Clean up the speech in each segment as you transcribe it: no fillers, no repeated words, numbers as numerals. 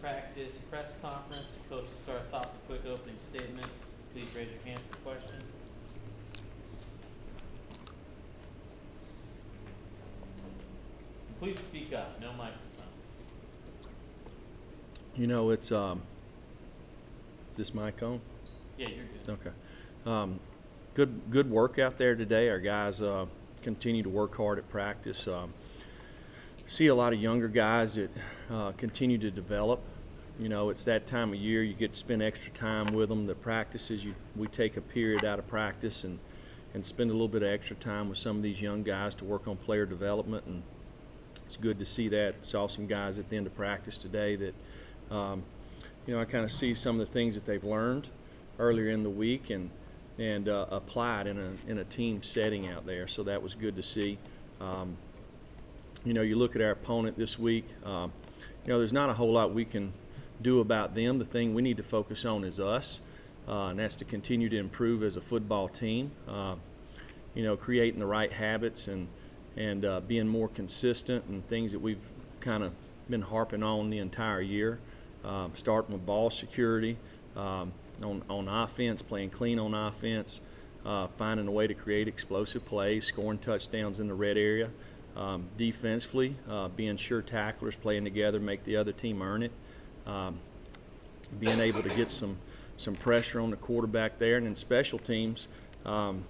post-practice press conference. Coach will start us off with a quick opening statement. Please raise your hand for questions. And please speak up, no microphones. You know, it's is this mic on? Yeah, you're good. Okay. Good work out there today. Our guys continue to work hard at practice. See a lot of younger guys that continue to develop. You know, it's that time of year you get to spend extra time with them. The practices, we take a period out of practice and spend a little bit of extra time with some of these young guys to work on player development, and it's good to see that. Saw some guys at the end of practice today that, you know, I kind of see some of the things that they've learned earlier in the week and applied in a team setting out there. So that was good to see. You know, you look at our opponent this week. You know, there's not a whole lot we can do about them. The thing we need to focus on is us, and that's to continue to improve as a football team. You know, creating the right habits and being more consistent and things that we've kind of been harping on the entire year. Starting with ball security on offense, playing clean on offense, finding a way to create explosive plays, scoring touchdowns in the red area. Defensively, being sure tacklers, playing together, make the other team earn it. Being able to get some pressure on the quarterback there, and in special teams, you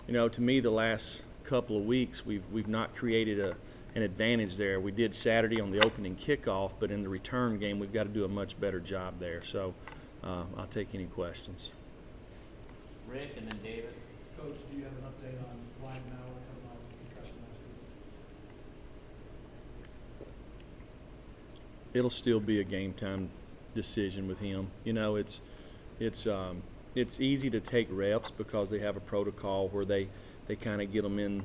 know, to me the last couple of weeks we've not created an advantage there. We did Saturday on the opening kickoff, but in the return game we've got to do a much better job there. So I'll take any questions. Rick and then David. Coach, do you have an update on Ryan Mauer coming off the concussion last week? It'll still be a game time decision with him. You know, it's easy to take reps because they have a protocol where they kind of get them in,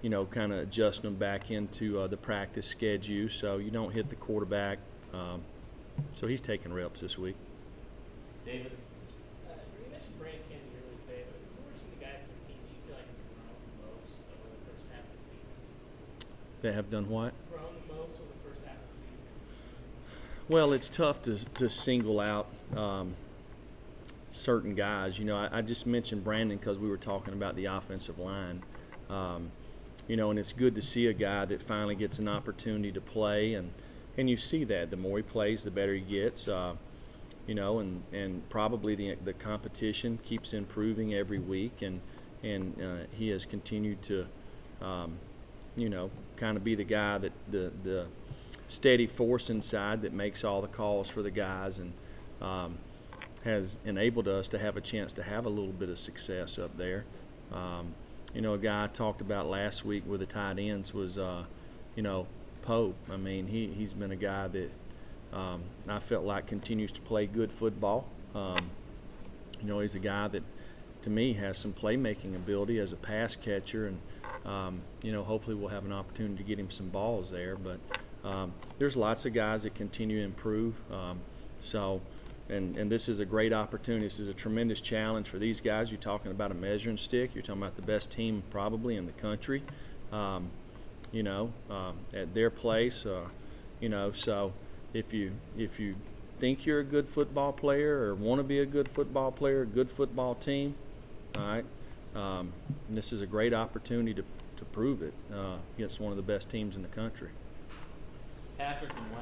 you know, kind of adjust them back into the practice schedule, so you don't hit the quarterback. So he's taking reps this week. David. You mentioned Brandon Candy earlier today, but who are some of the guys in this team that you feel like have grown the most over the first half of the season? They have done what? Grown the most over the first half of the season. Well, it's tough to single out certain guys. You know, I just mentioned Brandon because we were talking about the offensive line. You know, and it's good to see a guy that finally gets an opportunity to play, and you see that the more he plays, the better he gets. You know, and probably the competition keeps improving every week, and he has continued to, you know, kind of be the guy that the steady force inside that makes all the calls for the guys, and has enabled us to have a chance to have a little bit of success up there. You know, a guy I talked about last week with the tight ends was, you know, Pope. I mean, he's been a guy that I felt like continues to play good football. You know, he's a guy that, to me, has some playmaking ability as a pass catcher, and you know, hopefully we'll have an opportunity to get him some balls there. But there's lots of guys that continue to improve. And this is a great opportunity. This is a tremendous challenge for these guys. You're talking about a measuring stick. You're talking about the best team probably in the country. You know, at their place. You know, so if you think you're a good football player or want to be a good football player, a good football team, all right, this is a great opportunity to prove it against one of the best teams in the country. Patrick and Wes.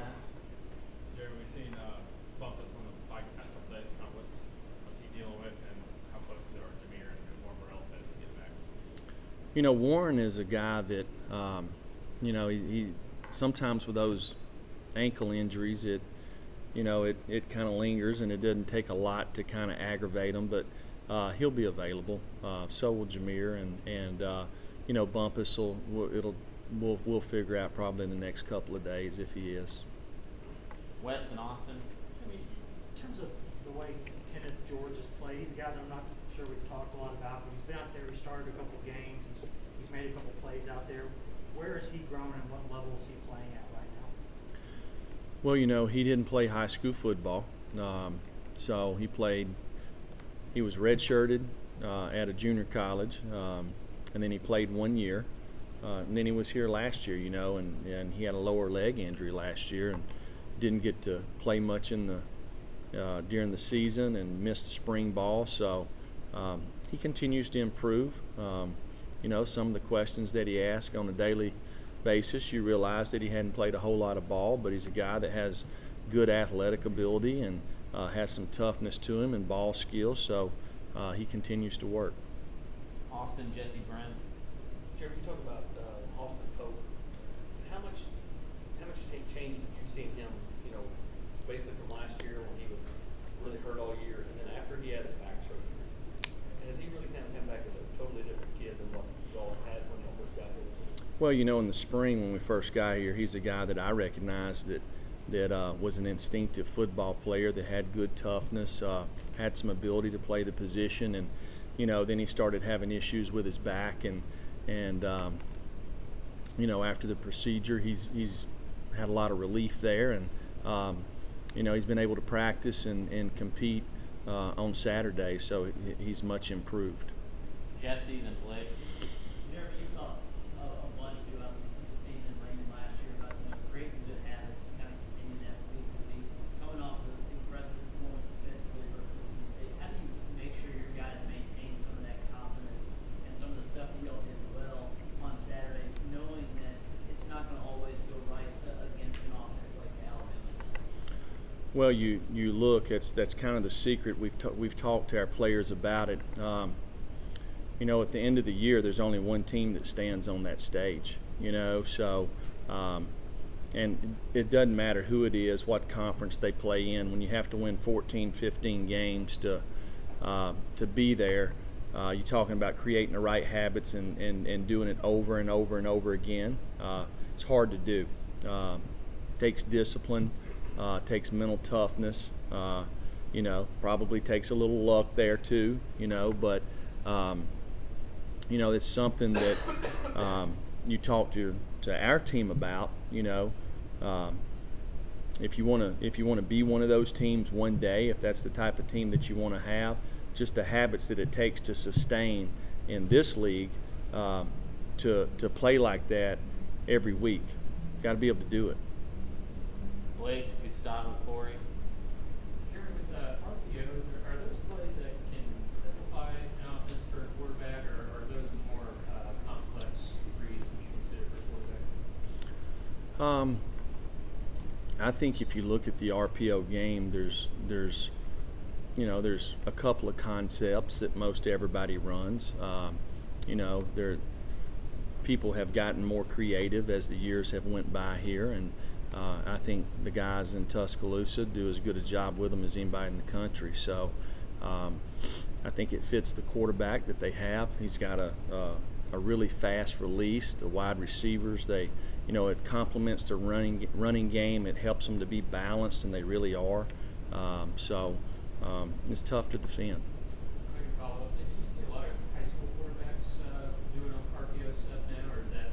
Jerry, we've seen Bumpus on the bike the past couple days. Kind of what's he dealing with, and how close are Jameer and Warren Burrell to get back? You know, Warren is a guy that, you know, he sometimes with those ankle injuries, it kind of lingers, and it doesn't take a lot to kind of aggravate him, but he'll be available. So will Jameer, and you know, Bumpus we'll figure out probably in the next couple of days if he is. Wes and Austin. I mean, in terms of the way Kenneth George has played, he's a guy that I'm not sure we've talked a lot about, but he's been out there, he started a couple games, he's made a couple plays out there. Where has he grown, and what level is he playing at right now? Well, you know, he didn't play high school football, so he was redshirted at a junior college, and then he played 1 year, and then he was here last year, you know, and he had a lower leg injury last year, and didn't get to play much in the during the season and missed the spring ball. So he continues to improve. Some of the questions that he asks on a daily basis, you realize that he hadn't played a whole lot of ball, but he's a guy that has good athletic ability and has some toughness to him and ball skills. So he continues to work. Austin Jesse Brent. Jeremy, you talk about Austin Pope. How much change did you see in him? Basically from last year when he was really hurt all year, and then after he had the back surgery, has he really kind of come back as a totally different kid than what you all had when you first got here? Well, in the spring when we first got here, he's a guy that I recognized that was an instinctive football player that had good toughness, had some ability to play the position, and then he started having issues with his back, and after the procedure, he's had a lot of relief there, and he's been able to practice and compete on Saturday, so he's much improved. Jesse, then Blake. Jeremy, you've talked a bunch throughout the season, Brandon, last year about creating good habits and kind of continuing that week to week. Coming off the impressive performance defensively versus Mississippi State, how do you make sure your guys maintain some of that confidence and some of the stuff that y'all did well on Saturday, knowing that it's not going to always go right against an offense like Alabama does? Well, you look. That's kind of the secret. We've talked to our players about it. At the end of the year, there's only one team that stands on that stage. So and it doesn't matter who it is, what conference they play in. When you have to win 14, 15 games to be there, you're talking about creating the right habits and doing it over and over and over again. It's hard to do. Takes discipline. Takes mental toughness, probably takes a little luck there too, but, it's something that you talk to our team about, if you want to be one of those teams one day, if that's the type of team that you want to have, just the habits that it takes to sustain in this league to play like that every week. Got to be able to do it. Blake, Gustavo, Corey. Jeremy, with RPOs, are those plays that can simplify an offense for a quarterback, or are those more complex reads when you consider for a quarterback? I think if you look at the RPO game, there's a couple of concepts that most everybody runs. People have gotten more creative as the years have went by here, and I think the guys in Tuscaloosa do as good a job with them as anybody in the country. So I think it fits the quarterback that they have. He's got a really fast release. The wide receivers, it complements their running game. It helps them to be balanced, and they really are. It's tough to defend. I can follow up. Did you see a lot of high school quarterbacks doing RPO stuff now, or is that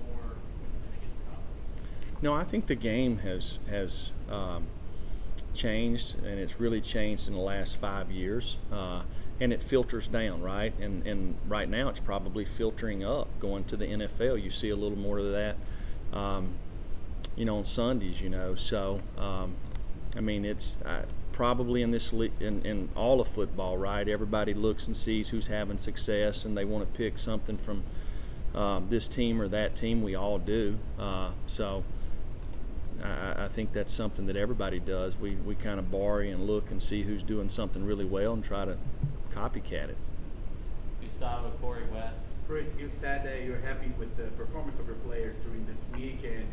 more when they get to college? No, I think the game has changed, and it's really changed in the last 5 years, and it filters down, right? And right now it's probably filtering up, going to the NFL. You see a little more of that, on Sundays, So, it's probably in this in all of football, right? Everybody looks and sees who's having success, and they want to pick something from this team or that team. We all do. I think that's something that everybody does. We kind of borrow and look and see who's doing something really well and try to copycat it. Gustavo, Corey, West. Pruitt, you said that you're happy with the performance of your players during this week and,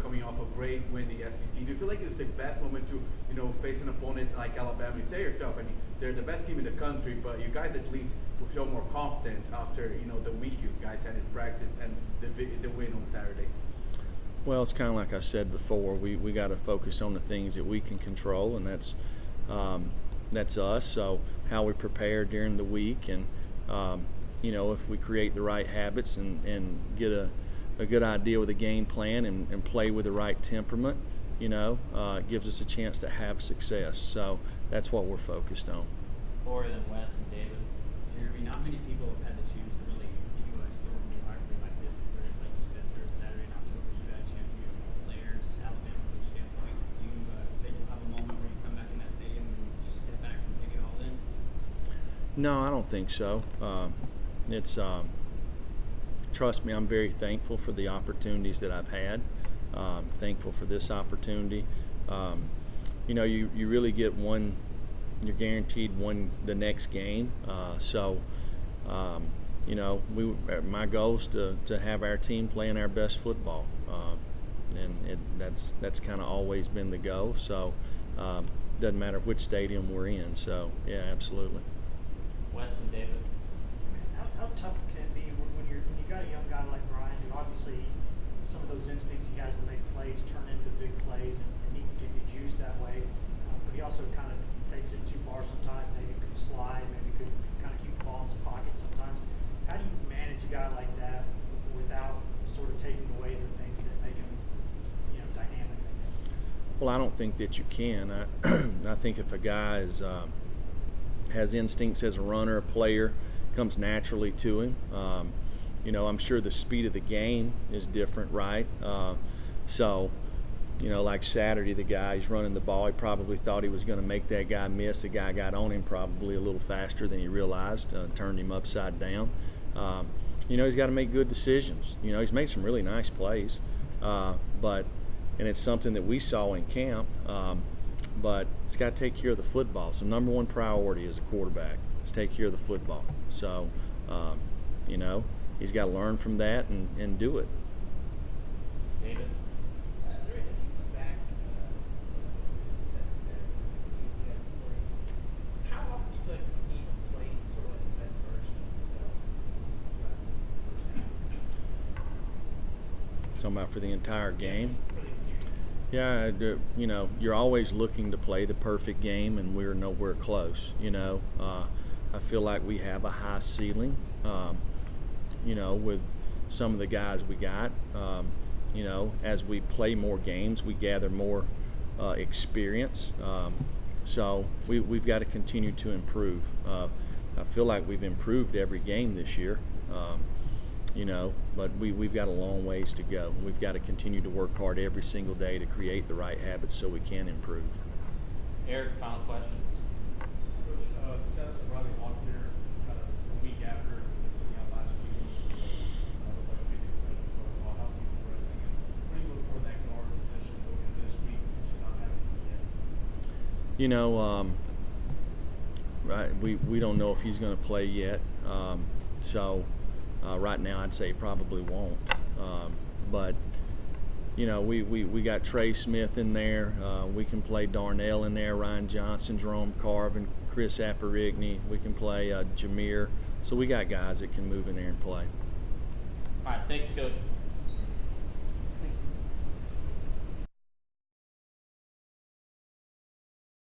coming off a great win in the SEC. Do you feel like it's the best moment to, face an opponent like Alabama? You say yourself, they're the best team in the country, but you guys at least will feel more confident after, the week you guys had in practice and the win on Saturday. Well, it's kind of like I said before. We got to focus on the things that we can control, and that's us. So how we prepare during the week, and if we create the right habits and get a good idea with a game plan and play with the right temperament, it gives us a chance to have success. So that's what we're focused on. Corey, then Wes, and David. Jeremy, not many people have had the chance to really view a historical rivalry like this. Like you said, third Saturday in October, you had a chance to meet players, Alabama coach standpoint. You No, I don't think so. It's trust me, I'm very thankful for the opportunities that I've had. Thankful for this opportunity. You know, you really get one. You're guaranteed one the next game. You know, my goal is to have our team playing our best football, and that's kind of always been the goal. So doesn't matter which stadium we're in. So yeah, absolutely. Weston David. How tough can it be when you got a young guy like Brian, who obviously some of those instincts he has to make plays turn into big plays, and he can give you juice that way, but he also kind of takes it too far sometimes. Maybe could slide, maybe could kind of keep the ball in his pocket sometimes. How do you manage a guy like that without sort of taking away the things that make him, you know, dynamic, I guess? Well, I don't think that you can. I think if a guy has instincts as a runner, a player, comes naturally to him. You know, I'm sure the speed of the game is different, right? So, you know, like Saturday, the guy, he's running the ball. He probably thought he was going to make that guy miss. The guy got on him probably a little faster than he realized, turned him upside down. You know, he's got to make good decisions. You know, he's made some really nice plays, and it's something that we saw in camp. But he's got to take care of the football. So number one priority as a quarterback is take care of the football. So, you know, he's got to learn from that and do it. David. Larry, as you look back, assessing that, how often do you feel like this team has played sort of like the best version of itself throughout the first half? Talking about for the entire game. For this series? Yeah, you know, you're always looking to play the perfect game, and we're nowhere close. You know, I feel like we have a high ceiling. You know, with some of the guys we got. You know, as we play more games, we gather more experience. So we've got to continue to improve. I feel like we've improved every game this year. You know, but we've got a long ways to go. We've got to continue to work hard every single day to create the right habits so we can improve. Eric, final question. Coach, status of Riley Locklear, kind of a week after sitting out last week, looked like a big concussion protocol. How's he progressing, and what do you look for in that guard position going into this week, potentially not having him yet? You know, right, we don't know if he's going to play yet. Right now, I'd say he probably won't. But you know, we got Trey Smith in there. We can play Darnell in there, Ryan Johnson, Jerome Carvin, Chris Apparigny. We can play Jameer. So we got guys that can move in there and play. All right, thank you, Coach.